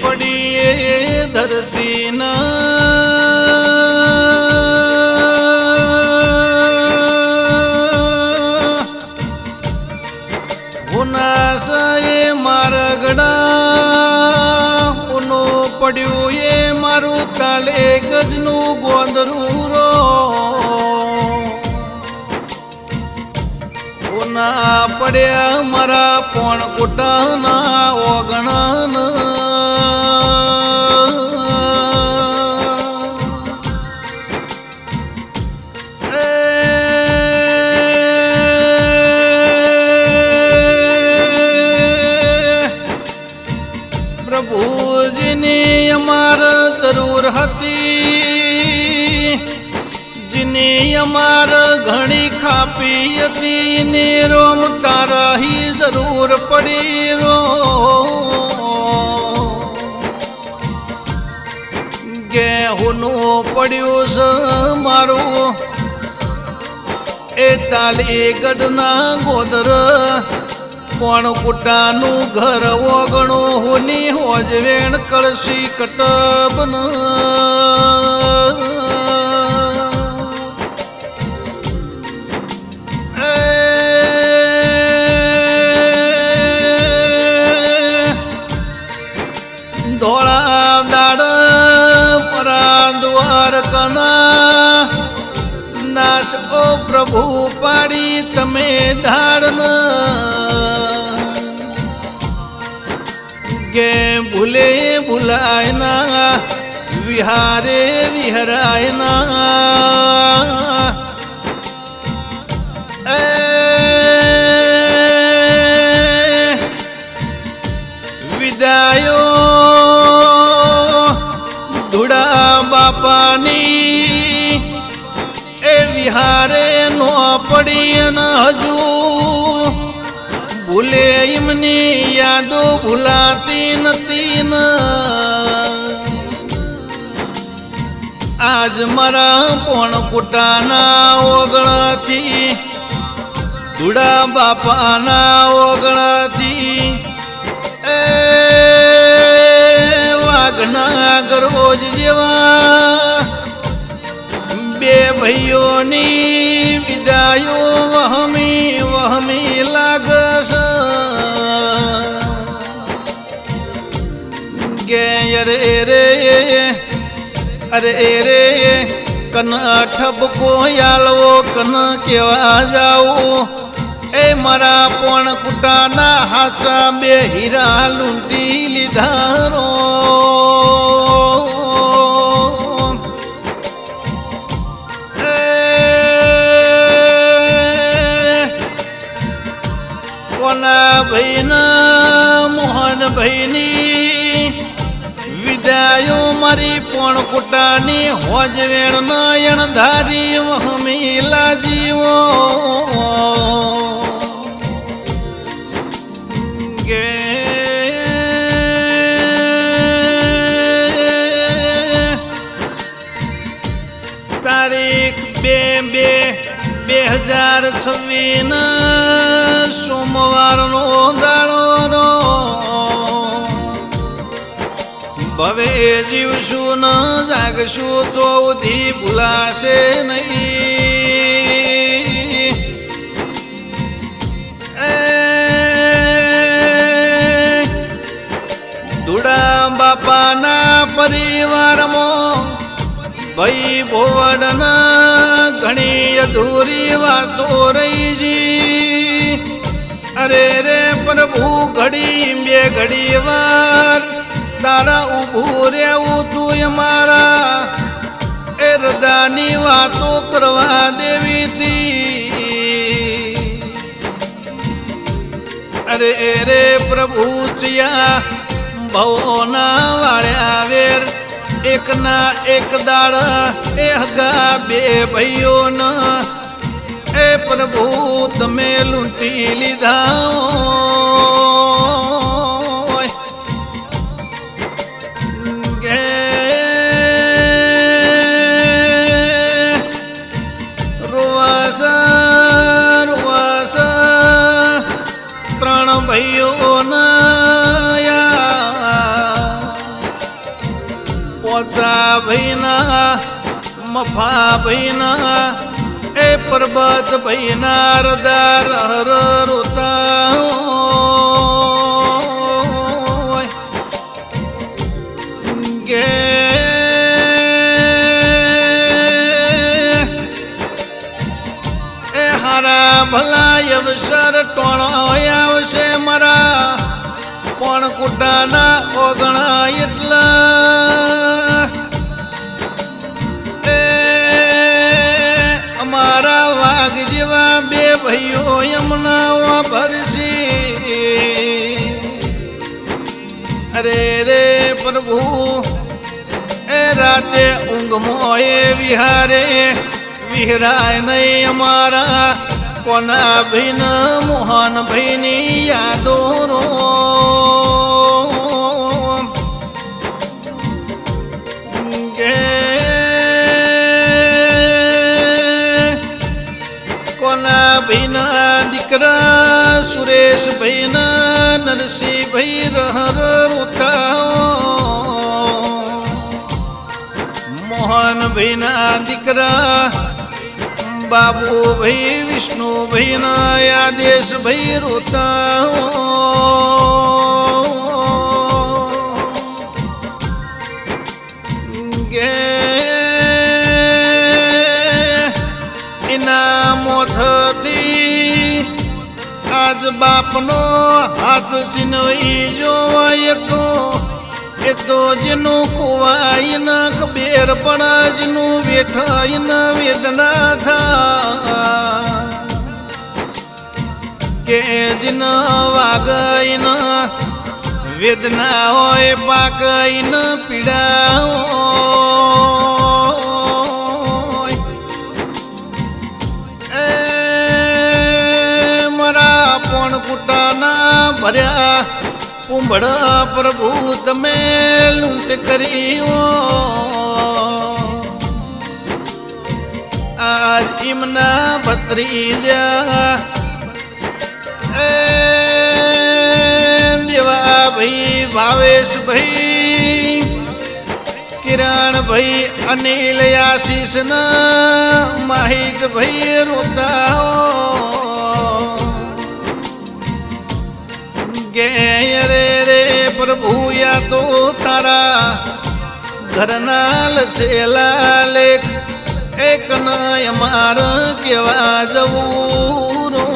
પડીએ ધરતી હુનાસાએ મારા ગડા ઉનો પડ્યું એ મારું તાલે ગજનું ગોંદરું રો ના પડ્યા મારા પોણ કુટાના ઓગણાના પ્રભુજીની અમાર જરૂર હતી, જીની અમાર ઘણી ખાપી હતી ને રોમ તારાહી જરૂર પડી રો ગેહુનું પડ્યું છે મારું એ તાલી ગઢના ગોદર પણ કુટાનું ઘર ઓગણું હુની હોજવેણ કળશી કટબન ધોળા દાડ પરા દ્વારકાના નાચ ઓ પ્રભુ પાડી તમે ધાડન કે ભૂલે ભૂલાય ના વિહારે વિહરાય ના વિદાયો ધુડા બાપાની એ વિહારે નો પડી ન હજુ ભૂલે એમની યાદો ભૂલાતી નથી ન આજ મારા પોણ કુટાના ઓગણાથી ધુડા બાપાના ઓગણાથી એ વાઘના ગરોજ જેવા બે ભાઈઓની વિદાયો વહમી વહમી લાગસ ગે અરે રે કન ઠબકો યાલવો કન કેવા જાવું એ મારા પોણ કુટાના હાચા બે હીરા લૂંટી લીધારો કોના ભાઈના મોહન ભાઈની વિદાયો મારી પોણ કુટાની હોજવેણ નયણ ધારી વહમી લાજીવો ગે તારીખ 2/2/2026 સોમવારનો દાડો ભવે જીવશું ન જાગશું તો ઉધી ભૂલાશે નહીં ધુડા બાપાના પરિવારમાં ભાઈ ભોવડના ઘણી અધૂરી વાતો રહી જી અરે રે પ્રભુ ઘડી બે ઘડી વાર તારા ઊભું રહેવું તું મારા હૃદયની વાતો કરવા દેવી તી અરે રે પ્રભુ ચિયા ભવોના વાળ્યા વેર એકના એક દાડ એ હગા બે ભાઈઓના એ પ્રભુ તમે લૂંટી લીધા ત્રણ ભાઈઓના પોચા ભાઈના મફા ભાઈના એ પરબત ભાઈના હરદાર હર રોતા ગે એ હારા ભલા અવસર ટોણો આવશે મારા પણ કુટાના ઓગણા એટલા અમારા વાઘ જેવા બે ભાઈઓ યમુના ભરસી અરે રે પ્રભુ એ રાતે ઊંઘમાં એ વિહારે વિહરાય નહીં અમારા કોના ભીન મોહન ભાઈની યાદો રો ભાઈના દીકરા સુરેશ ભાઈના નરસિંહ ભાઈ રહર રોતા મોહન ભાઈના દીકરા બાબુ ભાઈ વિષ્ણુ ભાઈના આદેશ ભાઈ રોતા ગે એના મોથથી આજ બાપનો હાથ સિનવી જોવાય એ તો જેનું ખોવાય ન ખબેર પણ જેનું બેઠાય ન વેદના થા કે જીન વાગય ન વેદના હોય પાકય ન પીડા કુટાના ભર્યા કુંભળ પ્રભુ તમે લૂંટ કરી આજ ઇમના ભત્રીજા દેવા ભાઈ ભાવેશ ભાઈ કિરણ ભાઈ અનિલ આશીષ ના માહિત ભાઈ રોતા રે રે પ્રભુ યા તો તારા ઘરના લસેલા લેખ એક નય માર કેવા જવું રો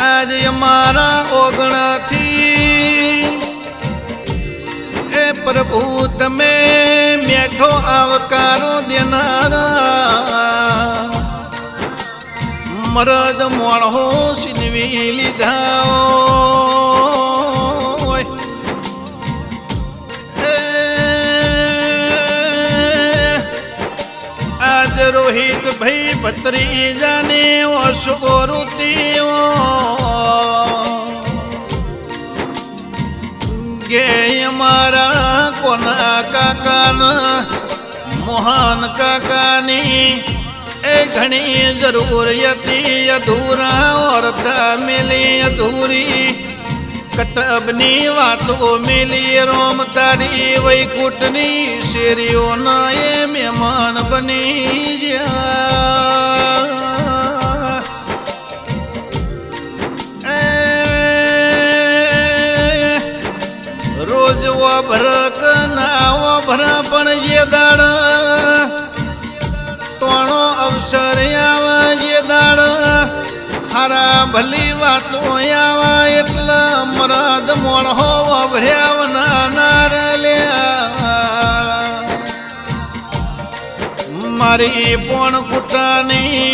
આજે અમારા ઓગણાથી એ પ્રભુ તમે મેઠો આવકારો દેનારા મરદ મોણો સિનવી લીધા આજ રોહિત ભાઈ ભત્રીજાને ઓસોરુતી ગે અમારા કોના કાકાના મોહન કાકાની એ ઘણી જરૂર હતી અધૂરા ઓરતા મેલી અધૂરી કટબની વાતો મેલી રોમ તારી વૈકુટની શેરીઓના એ મહેમાન બની જ્યાં રોજ વભરક ના વભર પણ જે દાડ ટોણો અવસર આવે જે દાડ હારા ભલી વાતો આવા એટલા મરાદ મોણહો વભર્યા નાર લ્યા મારી પોણ કુટાની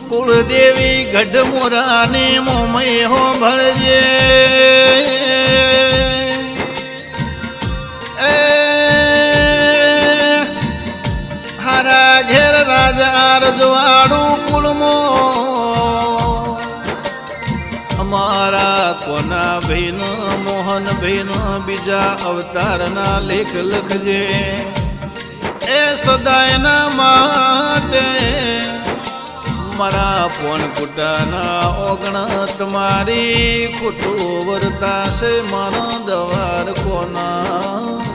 કુળદેવી ગઢ મોરાની મોમય હો ભરજે હારા ઘેર રાજા રજવાડું કુલમો અમારા કોના ભીન મોહન ભીન બીજા અવતારના લેખ લખજે એ સદાયના માટે મારા પોણ કુટાના ઓગણ તમારી કુટુ વર્તાશે મારા દ્વાર કોના